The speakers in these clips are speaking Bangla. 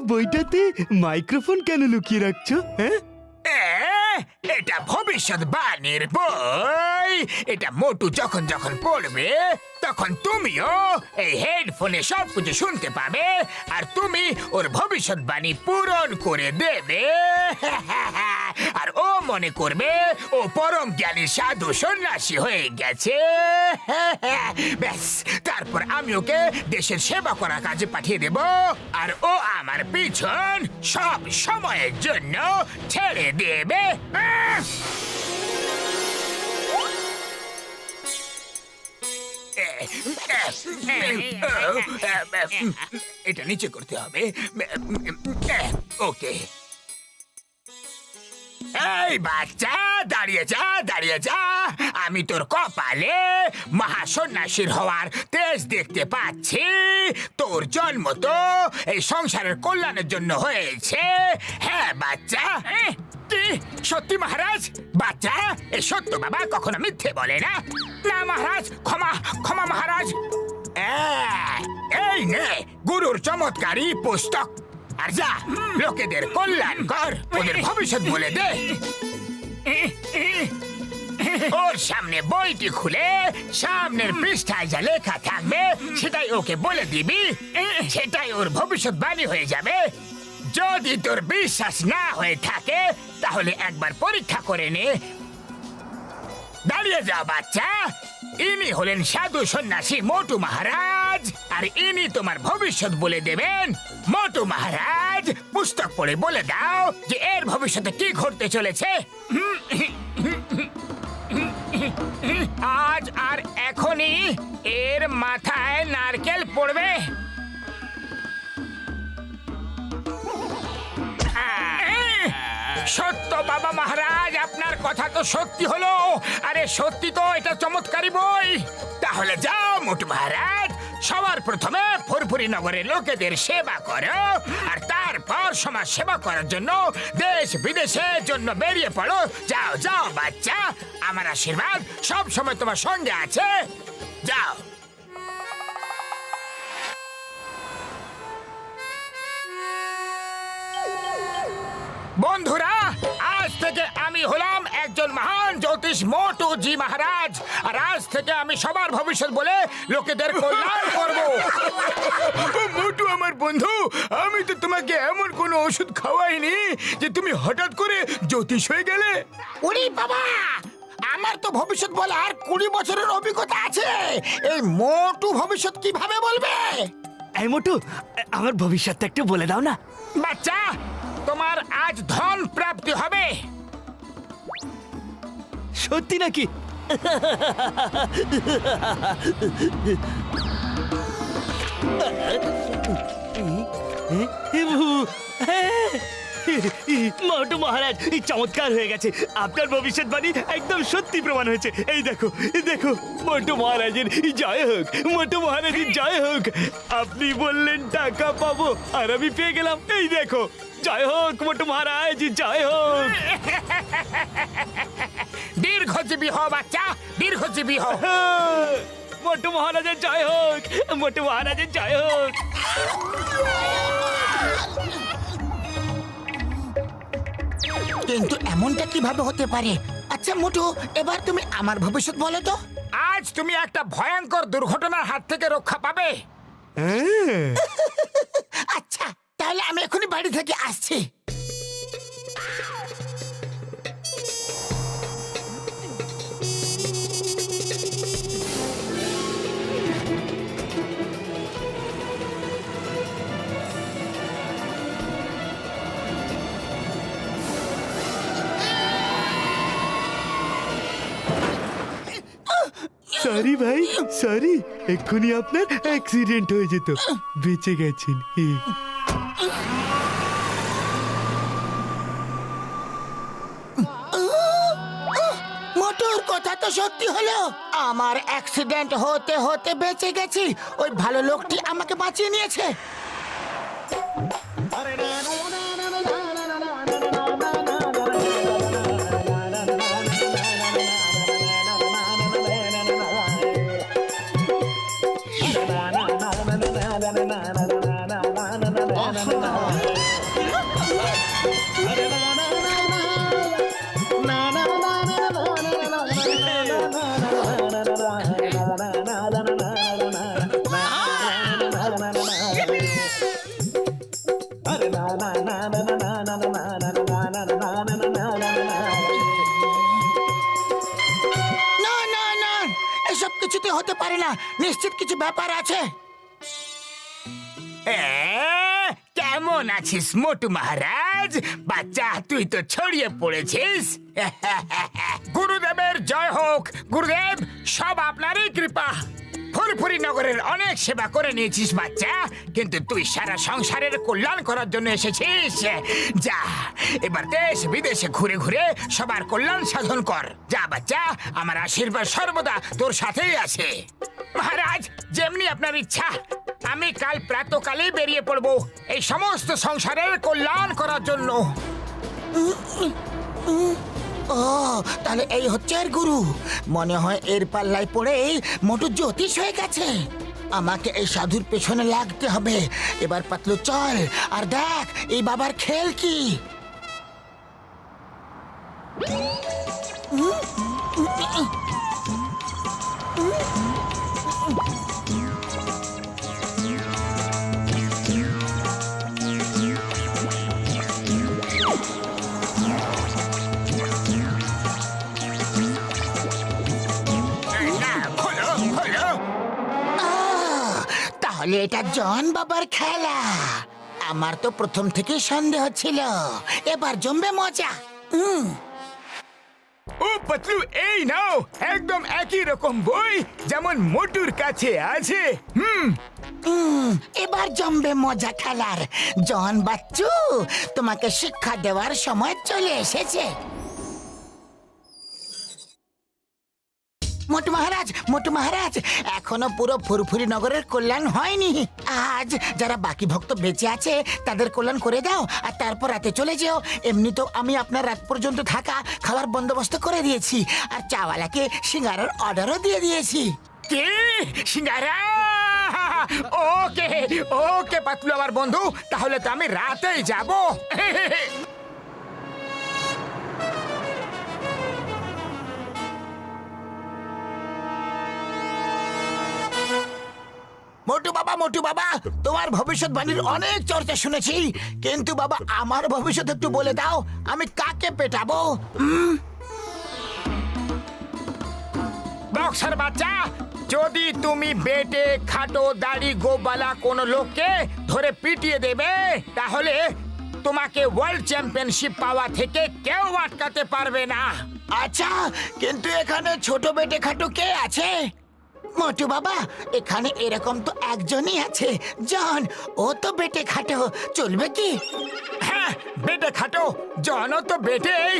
বইটাতে মাইক্রোফোন কেন লুকিয়ে রাখছো? হ্যাঁ, এটা ভবিষ্যৎবাণীর বই। এটা মোটু যখন যখন পড়বে তখন তুমিও এই হেডফোনে সবকিছু শুনতে পাবে, আর তুমি ওর ভবিষ্যৎবাণী পূরণ করে দেবে। আর ও মনে করবে ও পরম জ্ঞানী সাধু সন্ন্যাসী হয়ে গেছে। ব্যাস, তারপর আমি ওকে দেশের সেবা করার কাজে পাঠিয়ে দেব, আর ও আমার পিছন সব সময়ের জন্য ছেড়ে দেবে। এটা নিচে করতে হবে। ওকে, এই বাচ্চা, দাঁড়িয়ে যা, দাঁড়িয়ে যা। আমি তোর কপালে মহাসন্ন্যাসীর হওয়ার তেজ দেখতে পাচ্ছি। তোর জন্ম তো এই সংসারের কল্যাণের জন্য হয়েছে। হ্যাঁ বাচ্চা। কি সত্যি মহারাজ? বাচ্চা, এই সত্য বাবা কখনো মিথ্যে বলে না। না মহারাজ, ক্ষমা ক্ষমা মহারাজ। এই নে গুরুর চমৎকারী পুস্তক, আর যা লোকেদের কল্যাণ কর, ওদের ভবিষ্যৎ বলে দে। ওর সামনে বইটি খুলে সামনের পৃষ্ঠায় যা লেখা থাকবে সেটাই ওকে বলে দিবি, সেটাই ওর ভবিষ্যৎবাণী হয়ে যাবে। যদি তোর বিশ্বাস না হয়ে থাকে তাহলে একবার পরীক্ষা করে নে। দাঁড়িয়ে যাও বাচ্চা। ইনি হলেন সাধু সন্ন্যাসী মোটু মহারাজ, আর ইনি তোমার ভবিষ্যৎ বলে দেবেন। মোটু মহারাজ, পুস্তক পড়ে বলে দাও যে এর ভবিষ্যতে কি ঘটতে চলেছে। আজ আর এখনই এর মাথায় নারকেল পড়বে। সত্য বাবা মহারাজ, আপনার কথা তো সত্যি হলো। আরে সত্যি তো, এটা চমৎকারী বই। তাহলে যাও মোটু মহারাজ, সবার প্রথমে ফুরফুরি নগরের লোকেদের সেবা করো, আর তারপর সমাজ সেবা করার জন্য দেশ বিদেশের জন্য বেরিয়ে পড়ো। যাও যাও বাচ্চা, আমার আশীর্বাদ সব সময় তোমার সঙ্গে আছে। যাও। বন্ধুরা, আজ থেকে আমি হলাম একজন মহান জ্যোতিষ মোটু জি মহারাজ, আর আজ থেকে আমি সবার ভবিষ্যৎ বলে লোকেদের কল্যাণ করব। মোটু আমার বন্ধু, আমি তো তোমাকে এমন কোনো ওষুধ খাওয়াইনি যে তুমি হঠাৎ করে জ্যোতিষ হয়ে গেলে। ওরে বাবা, আমার তো ভবিষ্যৎ বলার 20 বছরের অভিজ্ঞতা আছে। এই মোটু ভবিষ্যৎ কিভাবে বলবে? এই মোটু, আমার ভবিষ্যৎটা একটু বলে দাও না। বাচ্চা, তোমার আজ ধন প্রাপ্তি হবে। সত্যি নাকি? মোটু মহারাজ, চমৎকার হয়ে গেছে। আপনার ভবিষ্যৎবাণী একদম সত্যি প্রমাণ হয়েছে। এই দেখো, দেখো, মোটু মহারাজের জয় হোক, মোটু মহারাজের জয় হোক। আপনি বললেন টাকা পাবো, আর আমি পেয়ে গেলাম। এই দেখো, জয় হোক মোটু মহারাজ, জয় হোক। দীর্ঘজীবী হও বাচ্চা, দীর্ঘজীবী হও। মোটু মহারাজের জয় হোক, মোটু মহারাজের জয় হোক। কিন্তু এমনটা কিভাবে হতে পারে? আচ্ছা মোটু, এবার তুমি আমার ভবিষ্যৎ বলো তো। আজ তুমি একটা ভয়ঙ্কর দুর্ঘটনার হাত থেকে রক্ষা পাবে। আচ্ছা, তাহলে আমি এখনই বাড়ি থেকে আসছি। সরি ভাই, সরি। এক্ষুনি আপনার অ্যাক্সিডেন্ট হয়ে যেত, বেঁচে গেছেন। মোটুর কথা তো সত্যি হলো। আমার অ্যাক্সিডেন্ট হতে হতে বেঁচে গেছি। ওই ভালো লোকটি আমাকে বাঁচিয়ে নিয়েছে। na na na na na na na na na na na na না না না, এসব কিছুতে হতে পারে না, নিশ্চিত কিছু ব্যাপার আছে। কেমন আছিস মোটু মহারাজ? বাচ্চা, তুই তো ছড়িয়ে পড়েছিস। গুরুদেবের জয় হোক। গুরুদেব, সব আপনারই কৃপা। ফুরফুরি নগরের অনেক সেবা করে নিয়েছিস বাচ্চা, কিন্তু তুই সারা সংসারের কল্যাণ করার জন্য এসেছিস। যা, এবার দেশ বিদেশে ঘুরে ঘুরে সবার কল্যাণ সাধন কর। যা বাচ্চা, আমার আশীর্বাদ সর্বদা তোর সাথেই আছে। মহারাজ, যেমনি আপনার ইচ্ছা। আমি কাল প্রাতকালেই বেরিয়ে পড়ব এই সমস্ত সংসারের কল্যাণ করার জন্য। ও, তাহলে এই হচ্ছে এর গুরু। মনে হয় এর পাল্লায় পড়েই মোটু জ্যোতিষ হয়ে গেছে। আমাকে এই সাধুর পেছনে লাগতে হবে। এবার পাতলু চল আর দেখ এই বাবার খেল কি। তাহলে এটা জন বাবার খেলা। আমার তো প্রথম থেকে সন্দেহ ছিল, এবার জমবে মজা। ও পাতলু, এই নাও একদম একই রকম বই যেমন মোটুর কাছে আছে। এবার জমবে মজা খেলার। জন বাচ্চু, তোমাকে শিক্ষা দেওয়ার সময় চলে এসেছে। মোটু মহারাজ, এখনো পুরো ফুরফুরি নগরের কল্যাণ হয়নি। আজ যারা বাকি ভক্ত বেঁচে আছে তাদের কল্যাণ করে দাও, আর তারপর রাতে চলে যেও। এমনি তো আমি আপনার রাত পর্যন্ত থাকা খাবার বন্দোবস্ত করে দিয়েছি, আর চাওয়ালাকে সিঙ্গারার অর্ডারও দিয়ে দিয়েছি। কি সিঙ্গারা? ওকে ওকে পাতলু আমার বন্ধু, তাহলে তো আমি রাতেই যাব। মোটু বাবা, তোমার ভবিষ্যৎবাণীর অনেক চর্চা শুনেছি, কিন্তু বাবা আমার ভবিষ্যৎ একটু বলে দাও, আমি কাকে পেটাবো? বক্সার বাচ্চা, যদি তুমি বেটে খাটো দাড়ি গোবালা কোন লোককে ধরে পিটিয়ে দেবে, তাহলে তোমাকে ওয়ার্ল্ড চ্যাম্পিয়নশিপ পাওয়া থেকে কেউ আটকাতে পারবে না। আচ্ছা, কিন্তু এখানে ছোট বেটে খাটো কে আছে? মোটু বাবা, এখানে এরকম তো একজনই আছে, জন। ও তো বেটে খাটো, চলবে কি? হ্যাঁ, বেটে খাটো, জনও তো বেটেই।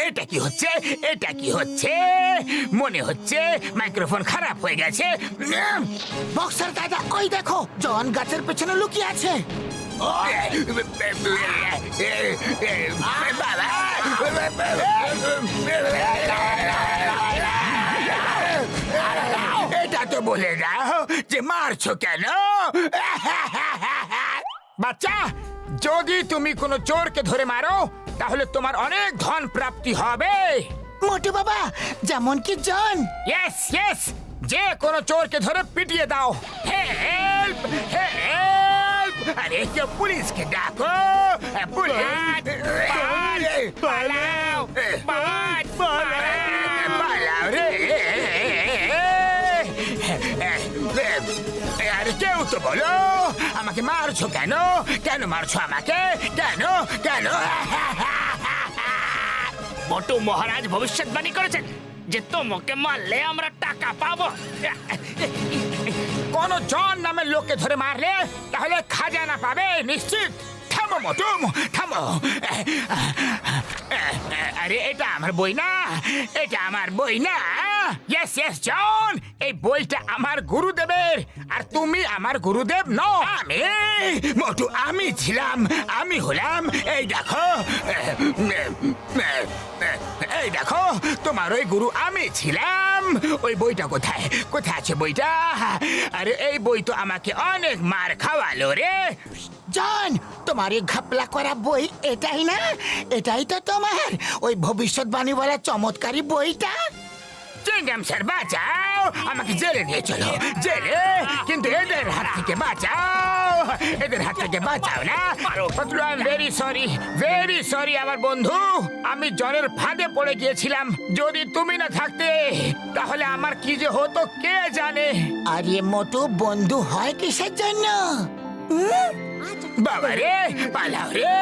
এটা কি হচ্ছে? এটা কি হচ্ছে? মনে হচ্ছে মাইক্রোফোন খারাপ হয়ে গেছে। বক্সার দাদা, ওই দেখো, জন গাছের পেছনে লুকিয়ে আছে। এটা তো বলে দাও যে মারছো কেন? বাচ্চা, যদি তুমি কোনো চোরকে ধরে মারো তাহলে তোমার অনেক ধন প্রাপ্তি হবে। মোটু বাবা, যেমন কি জন? ইয়েস ইয়েস, যে কোনো চোরকে ধরে পিটিয়ে দাও। Help help! আরে কেউ পুলিশকে ডাকো। পুলিশ, পালাও পালাও রে! আরে কেউ তো বলো, আমাকে মারছো কেন? কেন মারছো আমাকে? কেন কেন? মোটু মহারাজ ভবিষ্যৎবাণী করেছেন যে তোমাকে মারলে আমরা টাকা পাবো। কোন জন নামের লোককে ধরে মারলে তাহলে খাজানা পাবে নিশ্চিত। থামো মোটু, থামো। আরে এটা আমার বই না, এটা আমার বই না। ইয়েস ইয়েস জন, এই বইটা আমার গুরুদেবের, আর তুমি আমার গুরুদেব নও। আমি মোটু, আমি ছিলাম, আমি হলাম। এই দেখো, এই দেখো, তোমার ওই গুরু আমি ছিলাম। ওই বইটা কোথায়? কোথায় আছে বইটা? আরে এই বই তো আমাকে অনেক মার খাওয়ালো রে। জান, তোমার এই ঘাপলা করা বই এটাই না? এটাই তো তোমার ওই ভবিষ্যৎবাণী বলা চমৎকারী বইটা। চিংগাম স্যার বাঁচাও, আমাকে জেলে নিয়ে চলো, জেলে। কিন্তু এদের হাত থেকে বাঁচাও, এদের হাত থেকে বাঁচাও না। Patlu, I am very sorry আমার বন্ধু। আমি জ্বরের ফাঁদে পড়ে গিয়েছিলাম। যদি তুমি না থাকতে তাহলে আমার কি যে হতো কে জানে। আরে মোটু, বন্ধু হয় কিসের জন্য? বাবা রে, পালাও রে।